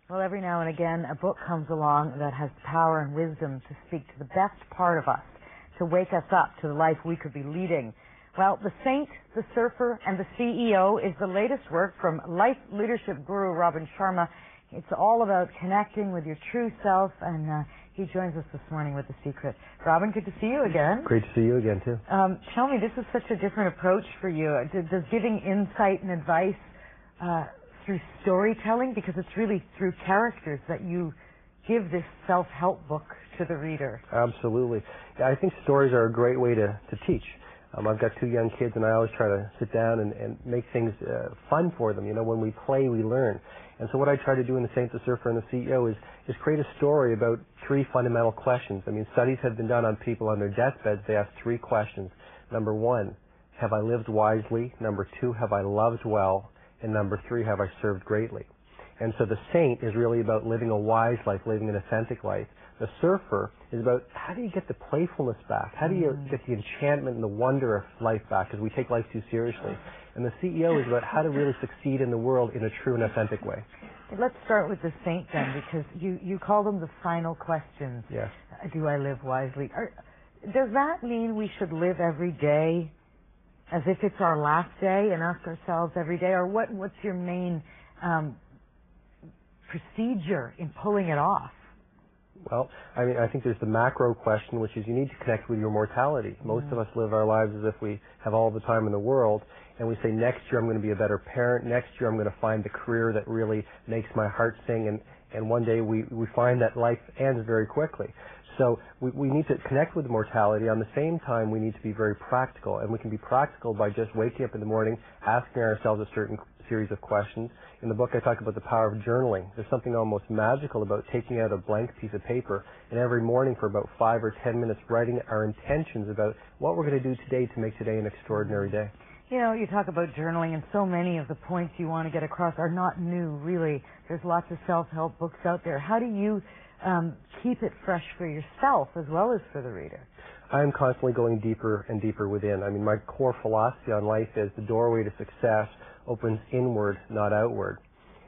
Well, every now and again, a book comes along that has power and wisdom to speak to the best part of us, to wake us up to the life we could be leading. Well, The Saint, the Surfer, and the CEO is the latest work from life leadership guru Robin Sharma. It's all about connecting with your true self, and he joins us this morning with the secret. Robin, good to see you again. Great to see you again, too. Tell me, this is such a different approach for you. Does giving insight and advice through storytelling, because it's really through characters that you give this self-help book to the reader? Absolutely. Yeah, I think stories are a great way to teach. I've got 2 young kids, and I always try to sit down and make things fun for them. You know, when we play, we learn. And so what I try to do in The Saint, the Surfer, and the CEO is create a story about 3 fundamental questions. I mean, studies have been done on people on their deathbeds. They ask 3 questions. Number 1, have I lived wisely? Number 2, have I loved well? And number 3, have I served greatly? And so the Saint is really about living a wise life, living an authentic life. The Surfer is about how do you get the playfulness back? How do you get the enchantment and the wonder of life back, because we take life too seriously? And the CEO is about how to really succeed in the world in a true and authentic way. Let's start with the Saint then, because you call them the final questions. Yes. Do I live wisely? Does that mean we should live every day as if it's our last day and ask ourselves every day? Or what's your main procedure in pulling it off? Well, I mean, I think there's the macro question, which is you need to connect with your mortality. Most of us live our lives as if we have all the time in the world, and we say, next year I'm going to be a better parent, next year I'm going to find the career that really makes my heart sing, and one day we find that life ends very quickly. So we need to connect with mortality. On the same time, we need to be very practical, and we can be practical by just waking up in the morning, asking ourselves a certain series of questions. In the book, I talk about the power of journaling. There's something almost magical about taking out a blank piece of paper and every morning for about 5 or 10 minutes writing our intentions about what we're going to do today to make today an extraordinary day. You know, you talk about journaling, and so many of the points you want to get across are not new, really. There's lots of self-help books out there. How do you keep it fresh for yourself as well as for the reader? I'm constantly going deeper and deeper within. I mean, my core philosophy on life is the doorway to success opens inward, not outward.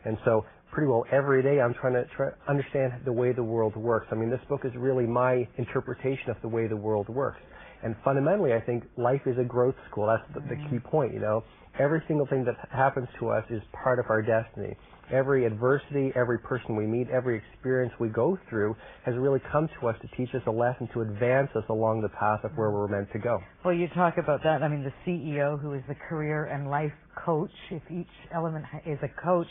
And so pretty well every day I'm trying to understand the way the world works. I mean, this book is really my interpretation of the way the world works. And fundamentally, I think life is a growth school. That's the key point, you know. Every single thing that happens to us is part of our destiny. Every adversity, every person we meet, every experience we go through has really come to us to teach us a lesson, to advance us along the path of where we're meant to go. Well, you talk about that. I mean, the CEO, who is the career and life coach, if each element is a coach,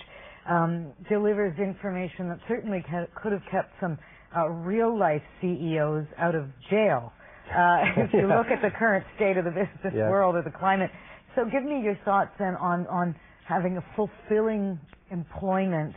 delivers information that certainly could have kept some real-life CEOs out of jail. If you look at the current state of the business world or the climate. So give me your thoughts then on having a fulfilling employment,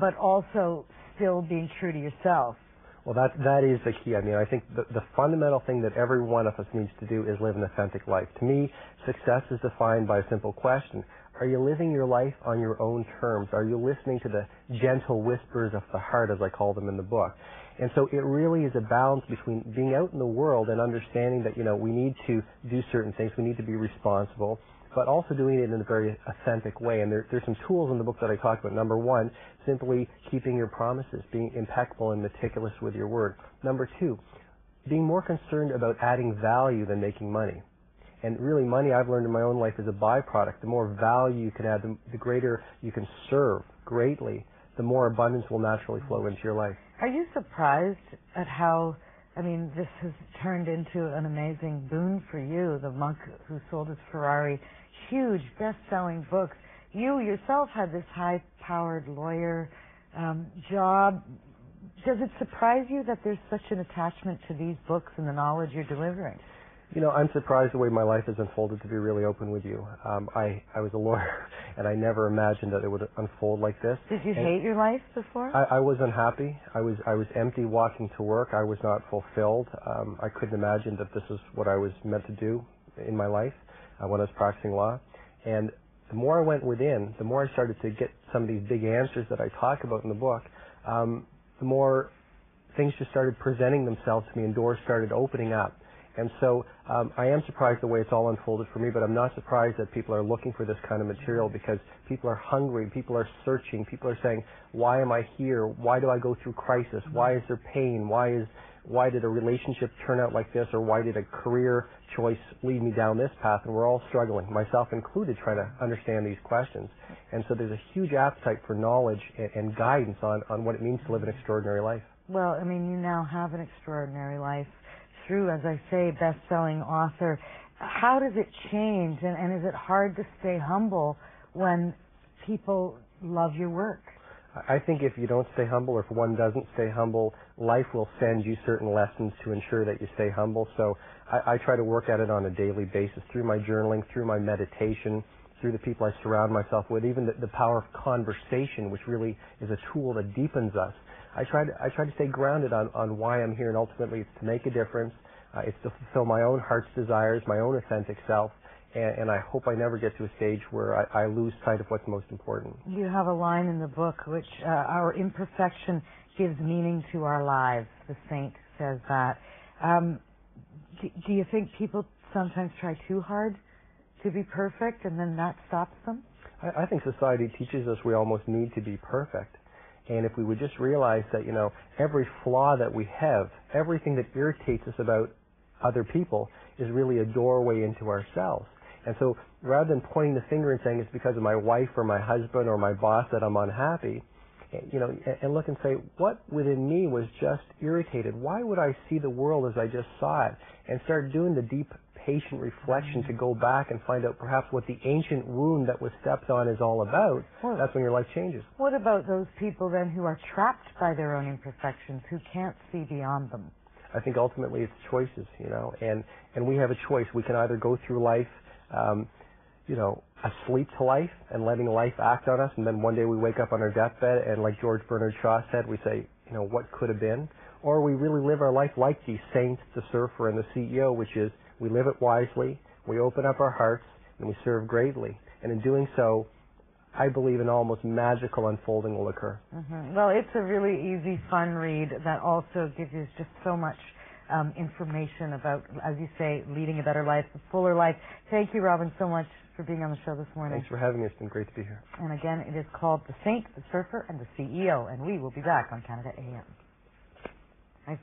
but also still being true to yourself. Well, that is the key. I mean, I think the fundamental thing that every one of us needs to do is live an authentic life. To me, success is defined by a simple question. Are you living your life on your own terms? Are you listening to the gentle whispers of the heart, as I call them in the book? And so it really is a balance between being out in the world and understanding that, you know, we need to do certain things, we need to be responsible, but also doing it in a very authentic way. And there's some tools in the book that I talk about. Number 1, simply keeping your promises, being impeccable and meticulous with your word. Number 2, being more concerned about adding value than making money. And really, money, I've learned in my own life, is a byproduct. The more value you can add, the greater you can serve greatly, the more abundance will naturally flow into your life. Are you surprised at how, I mean, this has turned into an amazing boon for you, the monk who sold his Ferrari, huge best-selling books. You yourself had this high-powered lawyer job. Does it surprise you that there's such an attachment to these books and the knowledge you're delivering? You know, I'm surprised the way my life has unfolded, to be really open with you. I was a lawyer, and I never imagined that it would unfold like this. Did you hate your life before? I was unhappy. I was empty walking to work. I was not fulfilled. I couldn't imagine that this is what I was meant to do in my life when I was practicing law. And the more I went within, the more I started to get some of these big answers that I talk about in the book, the more things just started presenting themselves to me and doors started opening up. And so I am surprised the way it's all unfolded for me, but I'm not surprised that people are looking for this kind of material, because people are hungry, people are searching, people are saying, why am I here? Why do I go through crisis? Why is there pain? Why did a relationship turn out like this? Or why did a career choice lead me down this path? And we're all struggling, myself included, trying to understand these questions. And so there's a huge appetite for knowledge and guidance on what it means to live an extraordinary life. Well, I mean, you now have an extraordinary life through, as I say, best-selling author. How does it change, and is it hard to stay humble when people love your work? I think if you don't stay humble, or if one doesn't stay humble, life will send you certain lessons to ensure that you stay humble. So I try to work at it on a daily basis through my journaling, through my meditation, through the people I surround myself with, even the power of conversation, which really is a tool that deepens us. I try to stay grounded on why I'm here, and ultimately it's to make a difference. It's to fulfill my own heart's desires, my own authentic self, and I hope I never get to a stage where I lose sight of what's most important. You have a line in the book which, our imperfection gives meaning to our lives. The saint says that. Do you think people sometimes try too hard to be perfect, and then that stops them? I think society teaches us we almost need to be perfect. And if we would just realize that, every flaw that we have, everything that irritates us about other people is really a doorway into ourselves. And so rather than pointing the finger and saying it's because of my wife or my husband or my boss that I'm unhappy, and look and say, what within me was just irritated? Why would I see the world as I just saw it? And start doing the deep, patient reflection to go back and find out perhaps what the ancient wound that was stepped on is all about. That's when your life changes. What about those people then who are trapped by their own imperfections, who can't see beyond them? I think ultimately it's choices, and we have a choice. We can either go through life, asleep to life and letting life act on us, and then one day we wake up on our deathbed and, like George Bernard Shaw said, we say, what could have been? Or we really live our life like the saint, the surfer, and the CEO, which is we live it wisely, we open up our hearts, and we serve greatly. And in doing so, I believe an almost magical unfolding will occur. Mm-hmm. Well, it's a really easy, fun read that also gives you just so much information about, as you say, leading a better life, a fuller life. Thank you, Robin, so much for being on the show this morning. Thanks for having me. It's been great to be here. And again, it is called The Saint, the Surfer, and the CEO, and we will be back on Canada AM.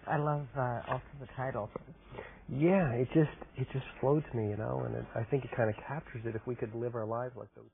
I love also the title. Yeah, it just flowed to me, and I think it kind of captures it. If we could live our lives like those.